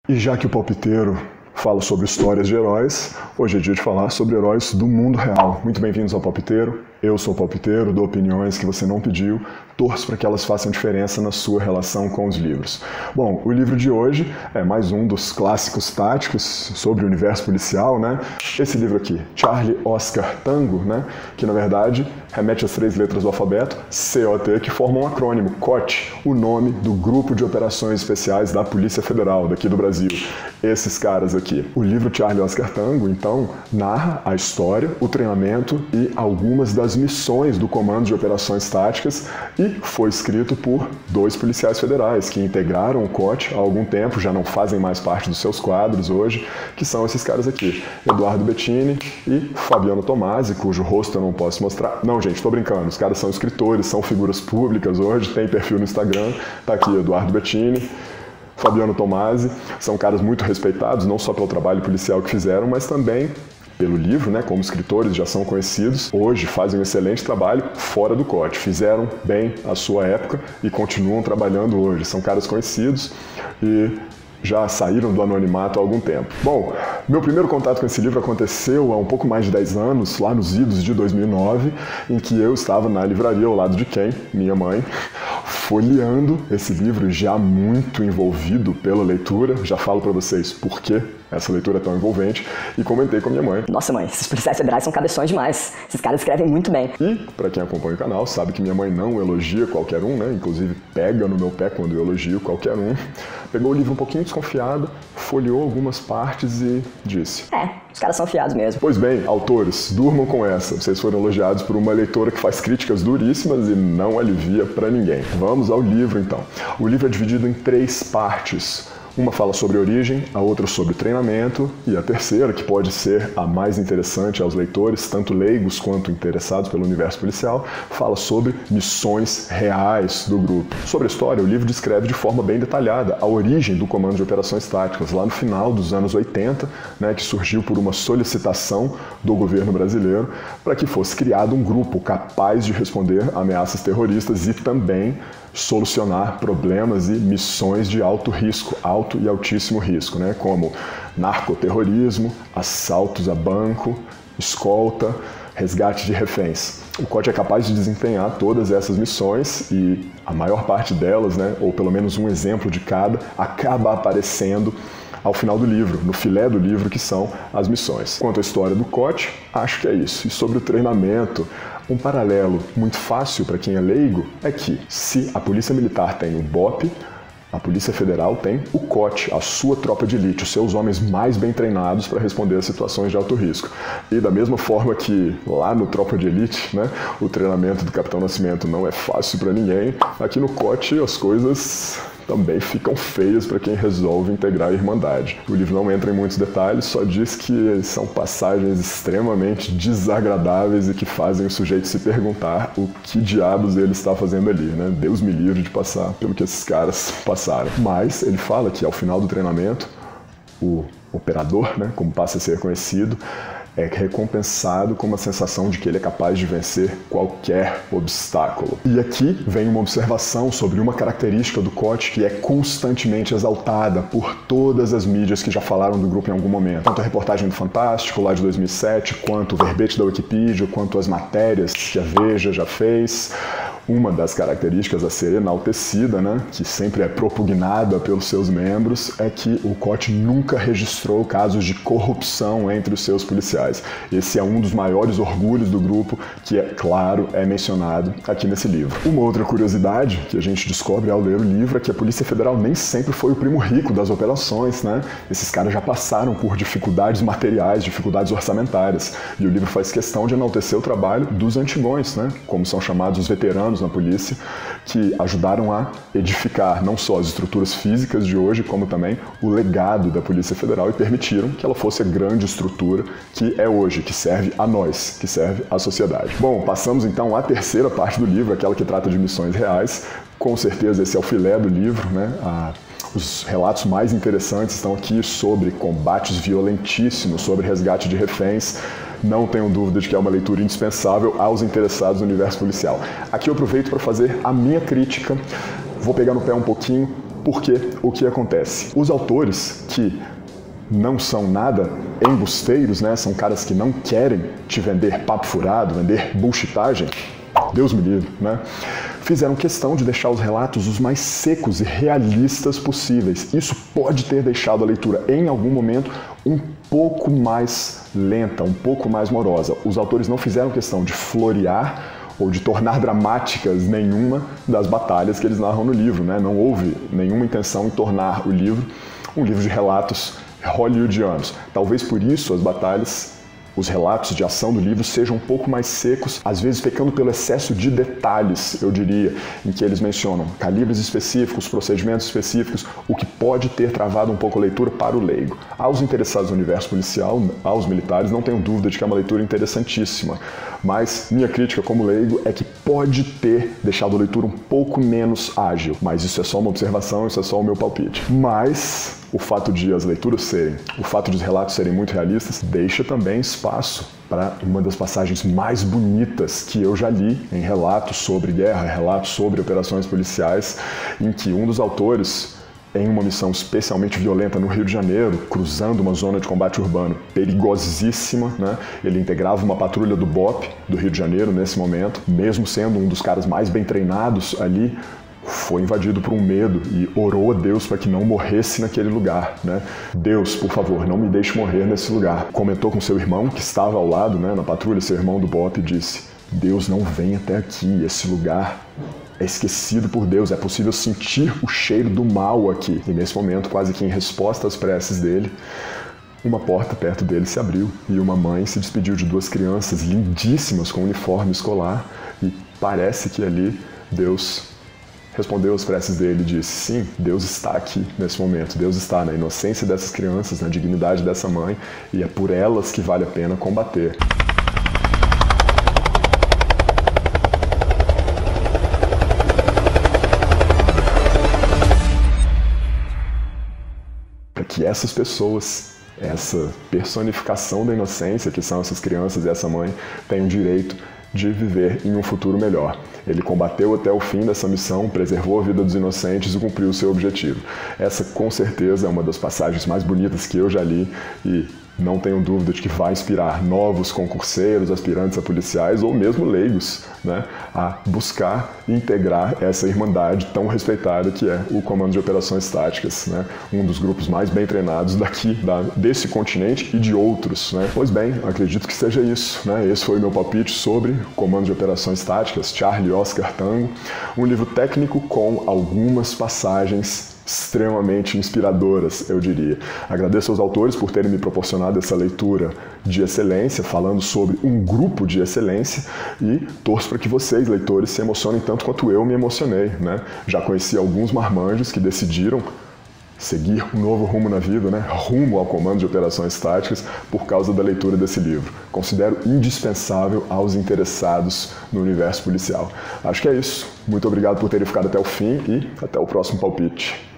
E já que o palpiteiro fala sobre histórias de heróis, hoje é dia de falar sobre heróis do mundo real. Muito bem-vindos ao Palpiteiro. Eu sou o Palpiteiro, dou opiniões que você não pediu, torço para que elas façam diferença na sua relação com os livros. Bom, o livro de hoje é mais um dos clássicos táticos sobre o universo policial, né? Esse livro aqui, Charlie Oscar Tango, né? Que na verdade remete às 3 letras do alfabeto, COT, que formam um acrônimo, COT, o nome do Grupo de Operações Especiais da Polícia Federal, daqui do Brasil. Esses caras aqui. O livro Charlie Oscar Tango, então, narra a história, o treinamento e algumas das missões do Comando de Operações Táticas e foi escrito por 2 policiais federais que integraram o COT há algum tempo, já não fazem mais parte dos seus quadros hoje, que são esses caras aqui, Eduardo Bettini e Fabiano Tomasi, cujo rosto eu não posso mostrar. Não, gente, tô brincando, os caras são escritores, são figuras públicas hoje, tem perfil no Instagram, tá aqui Eduardo Bettini, Fabiano Tomasi, são caras muito respeitados, não só pelo trabalho policial que fizeram, mas também pelo livro, né, como escritores já são conhecidos, hoje fazem um excelente trabalho fora do COT, fizeram bem a sua época e continuam trabalhando hoje, são caras conhecidos e já saíram do anonimato há algum tempo. Bom, meu primeiro contato com esse livro aconteceu há um pouco mais de 10 anos, lá nos idos de 2009, em que eu estava na livraria ao lado de quem? Minha mãe, folheando esse livro já muito envolvido pela leitura, já falo para vocês por que essa leitura é tão envolvente, e comentei com a minha mãe. Nossa mãe, esses policiais federais são cabeções demais, esses caras escrevem muito bem. E, para quem acompanha o canal, sabe que minha mãe não elogia qualquer um, né? Inclusive pega no meu pé quando eu elogio qualquer um. Pegou o livro um pouquinho desconfiada, folheou algumas partes e disse: Os caras são afiados mesmo. Pois bem, autores, durmam com essa. Vocês foram elogiados por uma leitora que faz críticas duríssimas e não alivia pra ninguém. Vamos ao livro, então. O livro é dividido em 3 partes. Uma fala sobre origem, a outra sobre treinamento e a terceira, que pode ser a mais interessante aos leitores, tanto leigos quanto interessados pelo universo policial, fala sobre missões reais do grupo. Sobre a história, o livro descreve de forma bem detalhada a origem do Comando de Operações Táticas, lá no final dos anos 80, né, que surgiu por uma solicitação do governo brasileiro para que fosse criado um grupo capaz de responder a ameaças terroristas e também solucionar problemas e missões de alto risco, alto e altíssimo risco, né? Como narcoterrorismo, assaltos a banco, escolta, resgate de reféns. O COT é capaz de desempenhar todas essas missões e a maior parte delas, né, ou pelo menos um exemplo de cada, acaba aparecendo ao final do livro, no filé do livro, que são as missões. Quanto à história do COT, acho que é isso. E sobre o treinamento, um paralelo muito fácil para quem é leigo é que, se a Polícia Militar tem o BOP, a Polícia Federal tem o COT, a sua tropa de elite, os seus homens mais bem treinados para responder a situações de alto risco. E da mesma forma que lá no Tropa de Elite, né, o treinamento do Capitão Nascimento não é fácil para ninguém, aqui no COT as coisas também ficam feias para quem resolve integrar a Irmandade. O livro não entra em muitos detalhes, só diz que são passagens extremamente desagradáveis e que fazem o sujeito se perguntar o que diabos ele está fazendo ali, né? Deus me livre de passar pelo que esses caras passaram. Mas ele fala que ao final do treinamento, o operador, né, como passa a ser conhecido, é recompensado com uma sensação de que ele é capaz de vencer qualquer obstáculo. E aqui vem uma observação sobre uma característica do COT que é constantemente exaltada por todas as mídias que já falaram do grupo em algum momento. Tanto a reportagem do Fantástico, lá de 2007, quanto o verbete da Wikipedia, quanto as matérias que a Veja já fez. Uma das características a ser enaltecida, né, que sempre é propugnada pelos seus membros, é que o COT nunca registrou casos de corrupção entre os seus policiais. Esse é um dos maiores orgulhos do grupo, que, é claro, é mencionado aqui nesse livro. Uma outra curiosidade que a gente descobre ao ler o livro é que a Polícia Federal nem sempre foi o primo rico das operações, né? Esses caras já passaram por dificuldades materiais, dificuldades orçamentárias, e o livro faz questão de enaltecer o trabalho dos antigões, né, como são chamados os veteranos na polícia, que ajudaram a edificar não só as estruturas físicas de hoje, como também o legado da Polícia Federal e permitiram que ela fosse a grande estrutura que é hoje, que serve a nós, que serve à sociedade. Bom, passamos então à terceira parte do livro, aquela que trata de missões reais. Com certeza esse é o filé do livro, né? Os relatos mais interessantes estão aqui sobre combates violentíssimos, sobre resgate de reféns. Não tenho dúvida de que é uma leitura indispensável aos interessados no universo policial. Aqui eu aproveito para fazer a minha crítica. Vou pegar no pé um pouquinho Porque o que acontece? Os autores que não são nada embusteiros, né? São caras que não querem te vender papo furado, vender bullshitagem, Deus me livre, né? Fizeram questão de deixar os relatos os mais secos e realistas possíveis. Isso pode ter deixado a leitura, em algum momento, um pouco mais lenta, um pouco mais morosa. Os autores não fizeram questão de florear ou de tornar dramáticas nenhuma das batalhas que eles narram no livro, né? Não houve nenhuma intenção em tornar o livro um livro de relatos hollywoodianos. Talvez por isso as batalhas, os relatos de ação do livro sejam um pouco mais secos, às vezes pecando pelo excesso de detalhes, eu diria, em que eles mencionam calibres específicos, procedimentos específicos, o que pode ter travado um pouco a leitura para o leigo. Aos interessados no universo policial, aos militares, não tenho dúvida de que é uma leitura interessantíssima, mas minha crítica como leigo é que pode ter deixado a leitura um pouco menos ágil, mas isso é só uma observação, isso é só o meu palpite. Mas o fato de os relatos serem muito realistas, deixa também espaço para uma das passagens mais bonitas que eu já li em relatos sobre guerra, relatos sobre operações policiais, em que um dos autores, em uma missão especialmente violenta no Rio de Janeiro, cruzando uma zona de combate urbano perigosíssima, né? Ele integrava uma patrulha do BOP do Rio de Janeiro nesse momento, mesmo sendo um dos caras mais bem treinados ali, foi invadido por um medo e orou a Deus para que não morresse naquele lugar, né? Deus, por favor, não me deixe morrer nesse lugar. Comentou com seu irmão, que estava ao lado, né, na patrulha, seu irmão do BOP, e disse: Deus não vem até aqui, esse lugar é esquecido por Deus, é possível sentir o cheiro do mal aqui. E nesse momento, quase que em resposta às preces dele, uma porta perto dele se abriu e uma mãe se despediu de duas crianças lindíssimas com uniforme escolar, e parece que ali Deus respondeu às preces dele e disse: sim, Deus está aqui nesse momento, Deus está na inocência dessas crianças, na dignidade dessa mãe, e é por elas que vale a pena combater. Para que essas pessoas, essa personificação da inocência, que são essas crianças e essa mãe, tenham direito de viver em um futuro melhor. Ele combateu até o fim dessa missão, preservou a vida dos inocentes e cumpriu o seu objetivo. Essa, com certeza, é uma das passagens mais bonitas que eu já li e não tenho dúvida de que vai inspirar novos concurseiros, aspirantes a policiais ou mesmo leigos, né, a buscar integrar essa irmandade tão respeitada que é o Comando de Operações Táticas, né, um dos grupos mais bem treinados desse continente e de outros, né. Pois bem, acredito que seja isso, né. Esse foi o meu palpite sobre o Comando de Operações Táticas, Charlie Oscar Tango, um livro técnico com algumas passagens extremamente inspiradoras, eu diria. Agradeço aos autores por terem me proporcionado essa leitura de excelência, falando sobre um grupo de excelência, e torço para que vocês, leitores, se emocionem tanto quanto eu me emocionei, né? Já conheci alguns marmanjos que decidiram seguir um novo rumo na vida, né? Rumo ao Comando de Operações Táticas, por causa da leitura desse livro. Considero indispensável aos interessados no universo policial. Acho que é isso. Muito obrigado por terem ficado até o fim e até o próximo palpite.